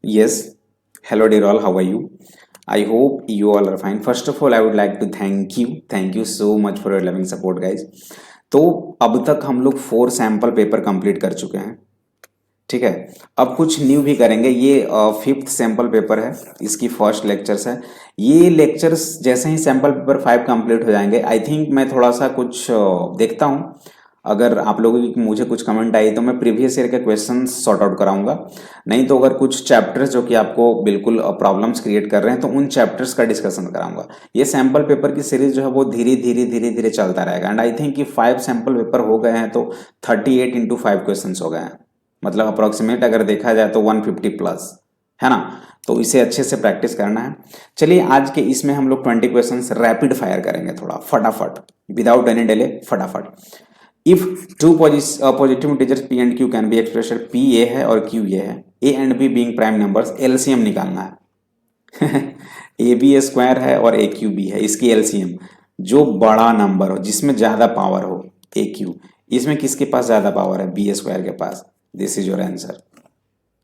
Yes. Hello, dear all. How are you? I hope you all are fine. First of all, I would like to thank you. Thank you so much for your loving support, guys. तो अब तक हम लोग 4 sample paper complete कर चुके हैं। ठीक है। अब कुछ न्यू भी करेंगे। ये 5th सैंपल पेपर है, इसकी फर्स्ट लेक्चर्स है। ये लेक्चर्स जैसे ही सैंपल पेपर 5 कंप्लीट हो जाएंगे, आई थिंक मैं थोड़ा सा कुछ देखता हूँ। अगर आप लोगों की मुझे कुछ कमेंट आई तो मैं प्रीवियस ईयर के क्वेश्चंस सॉर्ट आउट कराऊंगा। नहीं तो अगर कुछ चैप्टर्स जो कि आपको बिल्कुल प्रॉब्लम्स क्रिएट कर रहे हैं तो उन चैप्टर्स का डिस्कशन कराऊंगा। ये सैंपल पेपर की सीरीज जो है वो धीरे धीरे धीरे धीरे चलता रहेगा। एंड आई थिंक कि 5 सैंपल पेपर हो गए हैं तो 38 × 5 क्वेश्चन हो गए हैं। मतलब अप्रोक्सीमेट अगर देखा जाए तो 150 प्लस है ना। तो इसे अच्छे से प्रैक्टिस करना है। चलिए आज के इसमें हम लोग 20 क्वेश्चंस रैपिड फायर करेंगे, थोड़ा फटाफट, विदाउट एनी डिले, फटाफट। If two positive integers P and Q can be expression, P ये है और क्यू ये है, A and B being prime numbers, LCM निकालना है। ए बी स्क्वायर है और ए क्यू बी है, इसकी एलसीएम जो बड़ा नंबर हो, जिसमें ज्यादा पावर हो, ए क्यू, इसमें किसके पास ज्यादा पावर है? बी स्क्वायर के पास। This is your answer,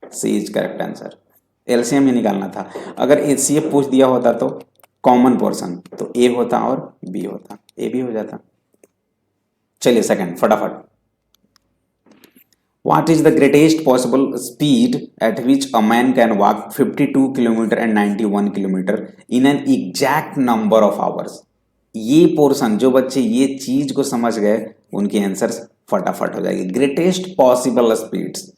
C is correct answer. LCM ही निकालना था। अगर एचसीएफ पूछ दिया होता तो कॉमन पोर्शन तो ए होता और बी होता, ए भी हो जाता। चलिए सेकंड फटाफट। What is the greatest possible speed at which a man can walk 52 kilometre and 91 kilometre in an exact number of hours? ये पोर्शन जो बच्चे ये चीज को समझ गए उनकी आंसर्स फटाफट हो जाएगी। ग्रेटेस्ट पॉसिबल स्पीड्स,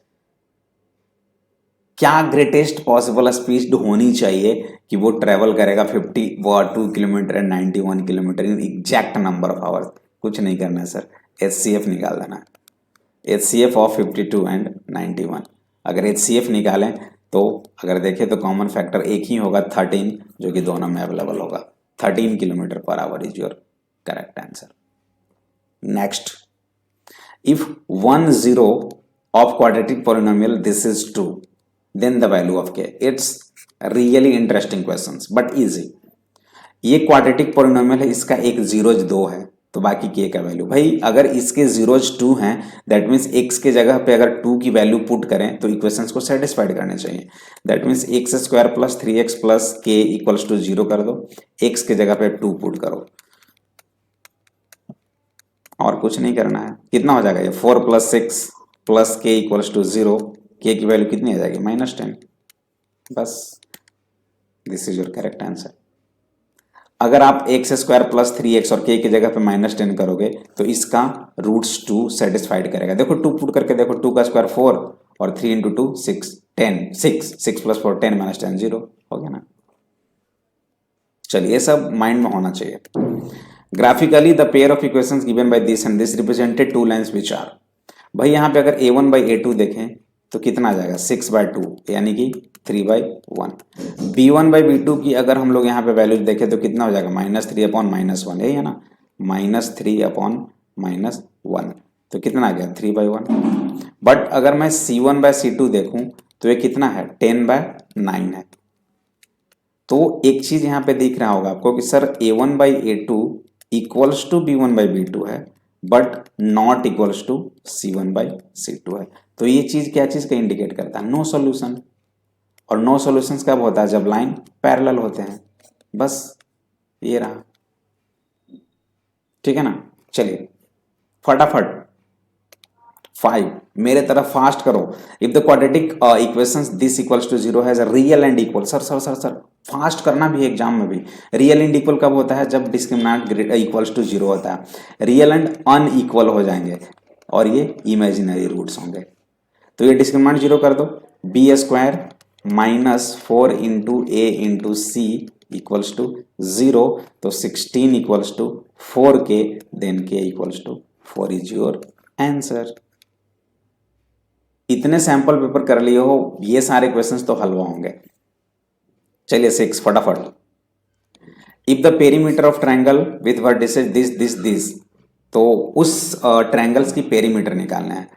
क्या ग्रेटेस्ट पॉसिबल स्पीड होनी चाहिए कि वो ट्रेवल करेगा 52 kilometre and 91 kilometre in exact number of hours? कुछ नहीं करना है सर, एचसीएफ निकाल देना है। HCF of 52 and 91। अगर एचसीएफ निकालें तो अगर देखें तो कॉमन फैक्टर एक ही होगा, 13, जो कि दोनों में अवेलेबल होगा। 13 kilometre per hour is your correct answer. Next, if 1 0 of quadratic polynomial this is 2, then the value of k. It's really interesting questions but easy. ये क्वाड्रेटिक पोलिनोमियल है, इसका एक जीरोज 2 है तो बाकी के का वैल्यू, भाई अगर इसके जीरोज 2 हैं दैट मीन्स एक्स के जगह पे अगर 2 की वैल्यू पुट करें तो इक्वेशंस को सेटिस्फाइड करने चाहिए। That means x square plus 3x plus के इक्वल्स टू 0 कर दो, एक्स के जगह पे 2 पुट करो और कुछ नहीं करना है। कितना हो जाएगा ये? 4 + 6 प्लस के इक्वल्स टू 0, के की वैल्यू कितनी आ जाएगी? -10। बस, this is your correct answer. अगर आप एक्स स्क्वायर प्लस 3x और के की जगह पे -10 करोगे तो इसका रूट्स 2 सेटिस्फाइड करेगा। देखो 2 पुट करके देखो, 2 का स्क्वायर 4 और 3 × 2 6, 10, 6 + 4 10 - 10 0 हो गया ना। चलिए सब माइंड में होना चाहिए। Graphically the pair of equations given by this and this represented 2 lines which are, भाई यहाँ पे अगर a1/a2 देखें तो कितना आ जाएगा? 6/2 यानी कि 3/1। b1/b2 की अगर हम लोग यहाँ पे वैल्यू देखें तो कितना हो जाएगा? -3/-1, यही है ना, -3/-1, तो कितना आ गया? 3/1। बट अगर मैं c1/c2 देखूं तो ये कितना है? 10/9 है। तो एक चीज यहाँ पे दिख रहा होगा आपको कि sir a1/a2 equals to b1/b2 है but not equals to c1/c2 है। तो ये चीज क्या चीज का इंडिकेट करता है? No solution. और नो सॉल्यूशन कब होता है? जब लाइन पैरेलल होते हैं। बस ये रहा, ठीक है ना। चलिए फटाफट 5 मेरे तरफ फास्ट करो। If the quadratic equations this equals to 0 has a real and equal, sir fast करना भी एग्जाम में भी। रियल एंड इक्वल कब होता है? जब डिस्क्रिमिनेंट इक्वल्स टू 0 होता है। रियल एंड अनइक्वल हो जाएंगे और ये इमेजिनरी रूट्स होंगे। तो ये डिस्क्रिमिनेंट 0 कर दो, B square -4 × a × c equals to 0, तो 16 equals to 4k, then k equals to 4 is your answer. इतने सैंपल पेपर कर लिए हो, ये सारे क्वेश्चंस तो हलवा होंगे। चलिए 6 फटाफट। If the perimeter of triangle with vertices this, तो उस ट्रायंगल्स की पेरीमीटर निकालना है।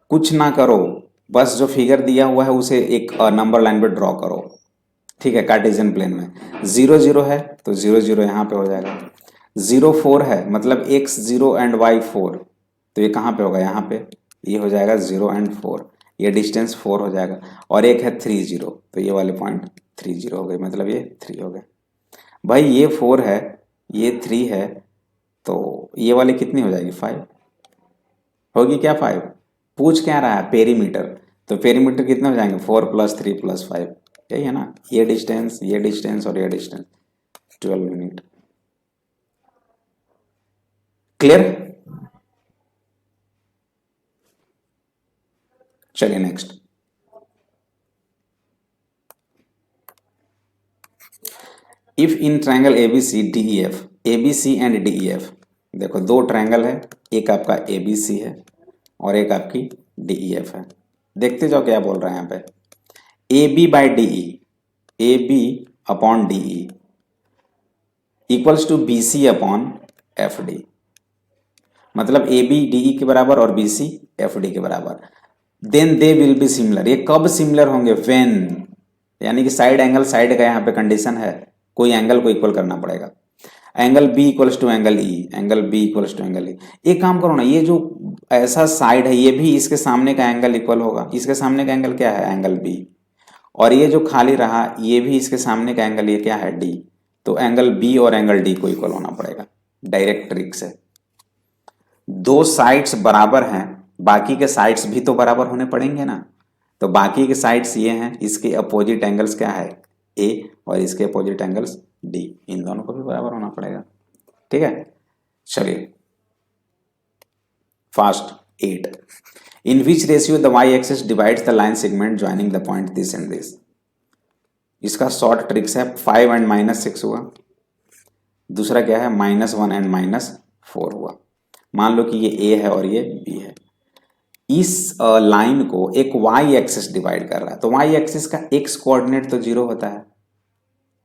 कुछ ना करो, बस जो फिगर दिया हुआ है उसे एक नंबर लाइन पे ड्रॉ करो, ठीक है, कार्टेशियन प्लेन में। 0 0 है तो 0 0 यहाँ पे हो जाएगा। 0 4 है मतलब x 0 एंड y 4, तो ये कहाँ पे होगा? यहाँ पे। ये हो जाएगा 0 एंड 4। ये डिस्टेंस 4 हो जाएगा, और एक है 30, तो ये वाले पॉइंट 30 हो गए, मतलब ये 3 हो गए। भाई ये 4 है, ये 3 है, तो ये वाले कितनी हो जाएगी 5 होगी क्या 5? पूछ क्या रहा है पेरीमीटर, तो पेरीमीटर कितने हो जाएंगे 4 + 3 + 5, यही है ना, ये डिस्टेंस और ये डिस्टेंस 12 यूनिट। क्लियर? चलिए next. If in triangle ABC and DEF, देखो दो ट्रायंगल है, एक आपका एबीसी है और एक आपकी डीईएफ है। देखते जाओ क्या बोल रहा है यहाँ पे, A B by D E, A B upon D E equals to B C upon F D, मतलब ए बी डीई के बराबर और बी सी एफ डी के बराबर। Then they will be similar, ये कब सिमिलर होंगे? व्हेन, यानी कि साइड एंगल साइड का यहाँ पे कंडीशन है, कोई एंगल को इक्वल करना पड़ेगा। Angle B equals to angle E, angle B equals to angle E. एक काम करो ना, ये जो ऐसा साइड है ये भी इसके सामने का एंगल इक्वल होगा, इसके सामने का एंगल क्या है? Angle B. और ये जो खाली रहा ये भी इसके सामने का एंगल, ये क्या है? डी। तो एंगल बी और एंगल डी को इक्वल होना पड़ेगा, डायरेक्ट ट्रिक से। दो साइड्स बराबर हैं, बाकी के साइड्स भी तो बराबर होने पड़ेंगे ना, तो बाकी के साइड्स ये हैं, इसके अपोजिट एंगल्स क्या है? ए, और इसके अपोजिट एंगल्स डी, इन दोनों को भी बराबर होना पड़ेगा। ठीक है, चलिए fast. 8, in which ratio the Y axis divides the line segment joining the point this and this. इसका शॉर्ट ट्रिक्स है, 5 एंड -6 हुआ, दूसरा क्या है? -1 एंड -4 हुआ। मान लो कि ये ए है और ये बी है, इस लाइन को एक वाई एक्सिस डिवाइड कर रहा है, तो वाई एक्सिस का एक्स कोऑर्डिनेट तो 0 होता है,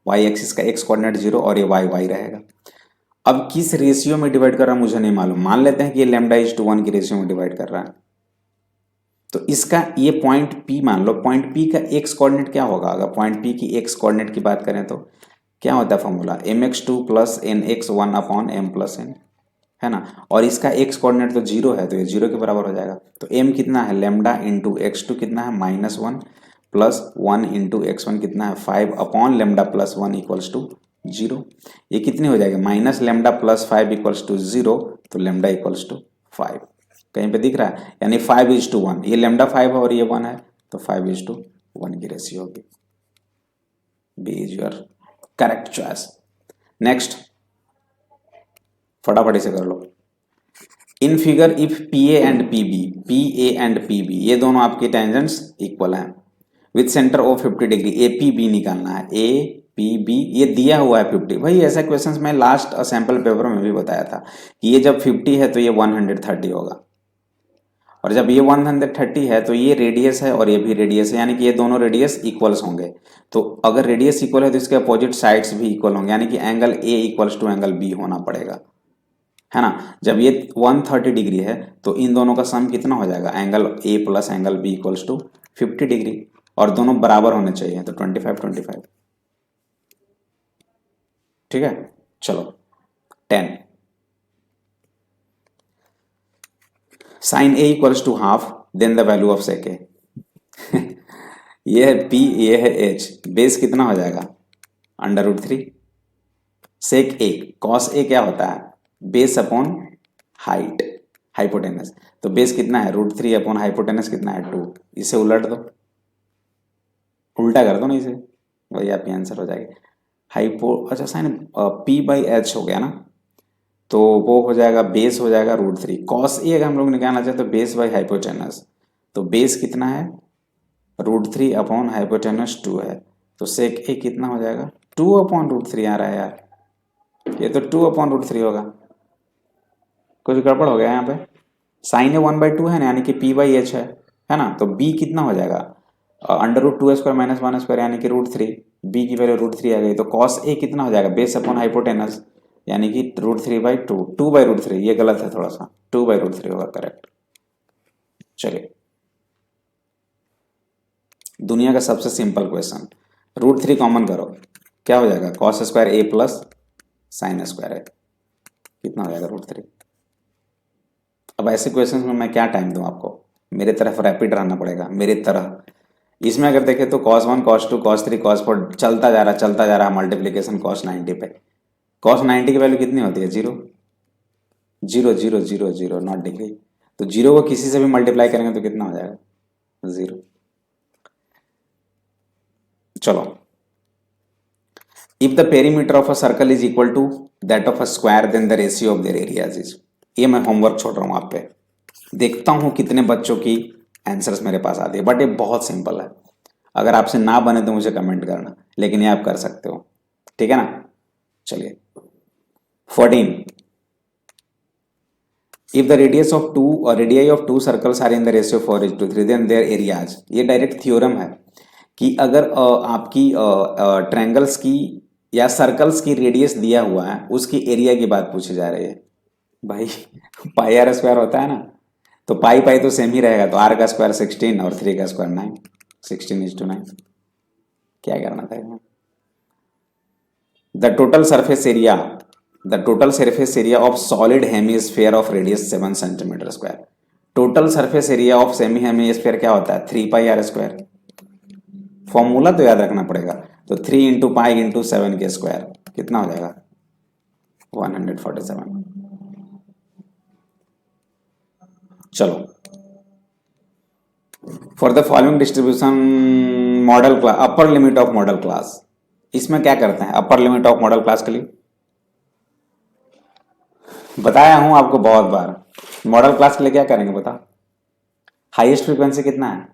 वाई एक्सिस का एक्स कोऑर्डिनेट 0 और ये वाई वाई रहेगा। अब किस रेशियो में डिवाइड कर रहा है मुझे नहीं मालूम, मान लेते हैं कि ये λ/1 की रेशियो में डिवाइड कर रहा है। तो इसका ये पॉइंट P मान लो, पॉइंट P का एक्स कोऑर्डिनेट क्या होगा? अगर पॉइंट P की एक्स कोऑर्डिनेट की बात करें तो क्या होता है formula? mx2 + nx1 upon m + n, है ना। और इसका एक्स कोऑर्डिनेट तो 0 है, तो ये 0 के बराबर हो जाएगा। तो m कितना है? λ×x2 कितना है? -1 + 1 × x1 कितना है? 5 अपॉन λ + 1 = 0। ये कितनी हो जाएगी? -λ + 5 = 0, तो λ = 5 कहीं पे दिख रहा है, यानी 5:1। ये λ 5 है और ये 1 है, तो 5:1 की रेशियो होगी। B is your correct choice. Next, फटाफट से कर लो। In figure if P A and P B ये दोनों आपके टेंजेंट्स इक्वल हैं विथ सेंटर ऑफ 50 डिग्री, ए पी बी निकालना है, ए पी बी ये दिया हुआ है 50। भाई ऐसा क्वेश्चंस मैं लास्ट सैंपल पेपर में भी बताया था कि ये जब 50 है तो ये 130 होगा, और जब ये 130 है तो ये रेडियस है और ये भी रेडियस है, यानी कि ये दोनों रेडियस इक्वल्स होंगे। तो अगर रेडियस इक्वल है तो इसके अपोजिट साइड्स भी इक्वल होंगे, यानी कि angle A equals to angle B होना पड़ेगा, है ना। जब ये 130 डिग्री है तो इन दोनों का सम कितना हो जाएगा? Angle A plus angle B equals to 50 degree, और दोनों बराबर होने चाहिए, तो 25 ठीक है। चलो 10, sine A equals to half, then the value of sec A. ये है पी, ये है एच, बेस कितना हो जाएगा? √3 सेक ए, कॉस ए क्या होता है? बेस अपॉन हाइट, हाइपोटेनस, तो बेस कितना है? √3 अपॉन हाइपोटेनस कितना है? 2। इसे उलट दो, उल्टा कर दो ना इसे, वही आपकी आंसर हो जाएगी। अच्छा साइन p/h हो गया ना, तो वो हो जाएगा, बेस हो जाएगा √3। कॉस ए अगर हम लोग निकालना चाहे तो बेस बाई हाइपोटेनस, तो बेस कितना है? √3 अपॉन हाइपोटेनस 2 है, तो सेक ए कितना हो जाएगा? 2 अपॉन √3 आ रहा है यार, ये तो 2 अपॉन √3 होगा, कुछ गड़बड़ हो गया यहाँ पे। साइन ए 1/2 है ना, यानी कि p/h है ना, तो b कितना हो जाएगा? √2² - 1² यानी कि √3, b की वैल्यू √3 आ गई, तो कॉस ए कितना हो जाएगा? बेस अपॉन हाइपोटेनस, यानी कि √3/2, 2/√3, ये गलत है थोड़ा सा, 2/√3 होगा करेक्ट। चलिए दुनिया का सबसे सिंपल क्वेश्चन, √3 कॉमन करो, क्या हो जाएगा? cos² a plus sin² a, कितना हो जाएगा? √3। अब ऐसे क्वेश्चन में मैं क्या टाइम दूं आपको? मेरे तरफ रैपिड रहना पड़ेगा, मेरे तरह। इसमें अगर देखें तो cos 1 cos 2 cos 3 cos 4 चलता जा रहा है मल्टीप्लीकेशन cos 90 पे। cos 90 की वैल्यू कितनी होती है? Zero zero zero zero zero, not degree. तो जीरो को किसी से भी मल्टीप्लाई करेंगे तो कितना हो जाएगा? जीरो। चलो, if the perimeter of a circle is equal to that of a square then the ratio of their areas is. ये मैं होमवर्क छोड़ रहा हूं आप पे, देखता हूं कितने बच्चों की आंसर्स मेरे पास आती है, बट ये बहुत सिंपल है। अगर आपसे ना बने तो मुझे कमेंट करना, लेकिन ये आप कर सकते हो, ठीक है ना। चलिए 14, if the radius of two or radii of two circles are in the ratio 4:3 then their areas। ये डायरेक्ट थ्योरम है कि अगर आपकी ट्रायंगल्स की या सर्कल्स की रेडियस दिया हुआ है, उसकी एरिया की बात पूछी जा रही है। भाई पाई आर स्क्वायर होता है ना, तो पाई पाई तो सेम ही रहेगा, तो आर का स्क्वायर 16 और 3 का स्क्वायर 9, 16:9। क्या करना था इसमें? The total surface area of solid hemisphere of radius 7 centimetre square. Total surface area of semi hemisphere क्या होता है? 3 पाई आर स्क्वायर। फॉर्मूला तो याद रखना पड़ेगा। तो 3 इंटू पाई इंटू 7 के स्क्वायर कितना हो जाएगा? 147। चलो, for the following distribution model class, upper limit of model class. इसमें क्या करते हैं upper limit of model class के लिए? बताया हूं आपको बहुत बार, मॉडल क्लास के लिए क्या करेंगे बता? हाईएस्ट फ्रीक्वेंसी कितना है?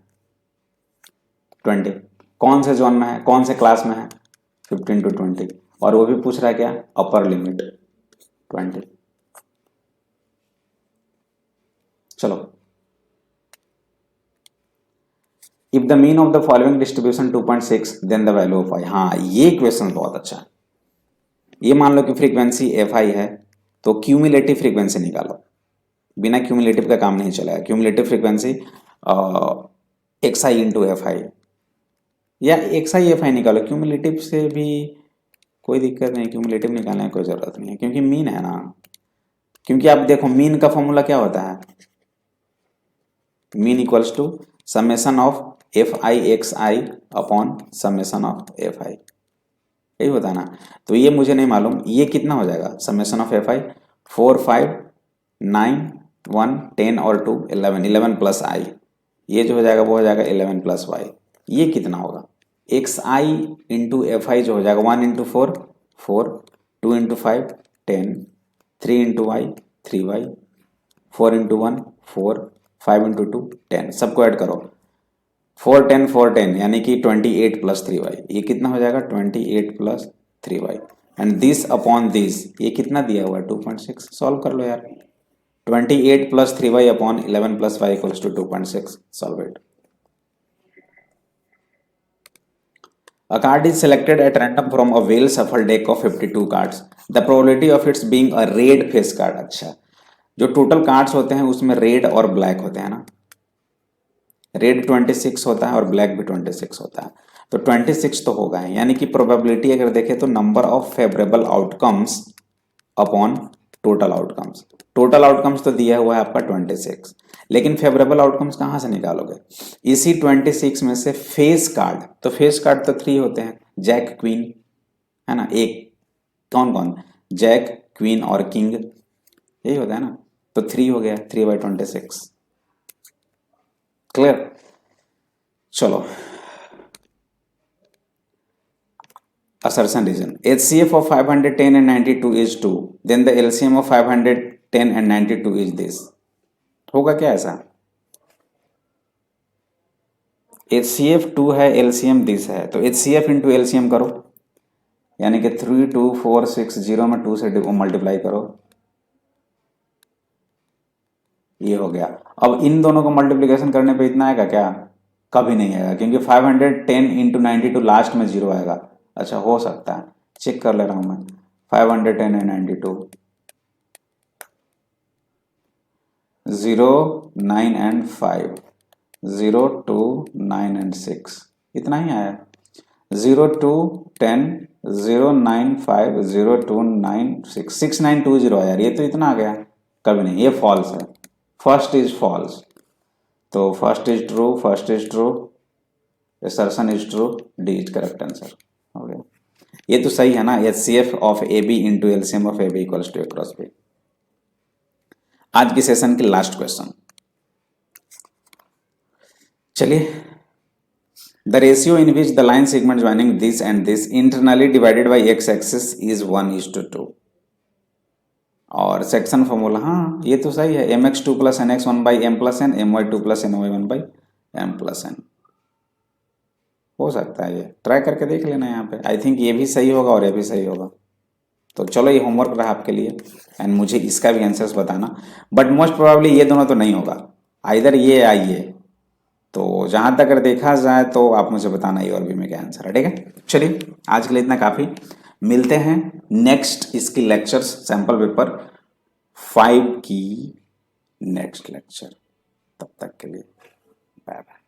20। कौन से जोन में है, कौन से क्लास में है? 15 to 20। और वो भी पूछ रहा है क्या? Upper limit 20। चलो, if the mean of the following distribution 2.6 then the value of I. हाँ, ये क्वेश्चन बहुत अच्छा है। ये मान लो कि फ्रीक्वेंसी एफ आई है, तो क्यूमुलेटिव फ्रीक्वेंसी निकालो। बिना क्यूमुलेटिव का काम नहीं चलेगा। Cumulative frequency x I into F आई, या एक्स आई एफ आई निकालो। क्यूमुलेटिव से भी कोई दिक्कत नहीं, क्यूमुलेटिव निकालने की कोई जरूरत नहीं है, क्योंकि मीन है ना। क्योंकि आप देखो मीन का फॉर्मूला क्या होता है? Mean equals to summation of F I X I upon summation of F I, यही होता है ना। तो ये मुझे नहीं मालूम, ये कितना हो जाएगा? समेशन ऑफ एफ आई 4 5 9 1 10 और 2 11, 11 प्लस आई। ये जो हो जाएगा वो हो जाएगा 11 प्लस वाई। ये कितना होगा? X I into F I जो हो जाएगा 1 into 4 4, 2 into 5 10, 3 into Y 3 Y, 4 into 1 4, 5 into 2 10। सबको ऐड करो, 4 10 4 10 यानी कि 28 प्लस 3 वाई। ये कितना हो जाएगा? 28 plus 3 Y. And this upon this, ये कितना दिया हुआ है? 2.6। सॉल्व कर लो यार। 28 plus 3 Y upon 11 plus Y equals to 2.6। Solve it. A card is selected at random from a well shuffled deck of 52 cards. The probability of its being a red face card। अच्छा, जो total cards होते हैं उसमें red और black होते हैं ना। Red 26 होता है और ब्लैक भी 26 होता है, तो 26 तो होगा ही। यानी कि प्रोबेबिलिटी अगर देखें तो number of favourable outcomes upon total outcomes. Total outcomes तो दिया हुआ है आपका 26, लेकिन फेवरेबल आउटकम्स कहाँ से निकालोगे? इसी 26 में से फेस कार्ड, तो फेस कार्ड तो 3 होते हैं, जैक क्वीन है ना। एक कौन कौन? जैक क्वीन और किंग, यही होता है ना। तो 3 हो गया, 3/26। क्लियर? चलो, assertion reason HCF of 510 and 92 is 2, then the LCM of 510 and 92 is this। होगा क्या ऐसा? HCF 2 है, LCM दिस है, तो HCF इंटू LCM करो, यानी कि 32460 में 2 से मल्टीप्लाई करो, ये हो गया। अब इन दोनों को मल्टीप्लिकेशन करने पे इतना आएगा क्या? कभी नहीं आएगा, क्योंकि 510 इंटू 92 लास्ट में 0 आएगा। अच्छा, हो सकता है, चेक कर ले रहा हूं मैं। 510 एंड 92 0 9 एंड 5 0 2 9 एंड 6, इतना ही आया। 0 2 10 0 9 5 0 2 9 6 6920 यार, ये तो इतना आ गया। कभी नहीं, ये फॉल्स है। First is false. तो first is true, assertion is true, D is correct answer हो गया। ये तो सही है ना, HCF of AB into LCM of AB equals to A cross B। आज की सेशन की लास्ट क्वेश्चन, चलिए। The ratio in which the line segment joining this and this internally divided by X axis is 1:2। और section formula, हाँ ये तो सही है, mx2 plus nx 1/m plus n, my2 plus ny 1/m plus n। हो सकता है, ये ट्राई करके देख लेना यहाँ पे। आई थिंक ये भी सही होगा और ये भी सही होगा। तो चलो, ये होमवर्क रहा आपके लिए एंड मुझे इसका भी आंसर्स बताना। बट मोस्ट प्रोबेबली ये दोनों तो नहीं होगा, आइदर ये या ये। तो जहाँ तक अगर देखा जाए तो आप मुझे बताना ये और भी में क्या आंसर है, ठीक है। चलिए, आज के लिए इतना काफ़ी। मिलते हैं नेक्स्ट इसकी लेक्चर्स सैम्पल पेपर 5 की नेक्स्ट लेक्चर। तब तक के लिए बाय बाय।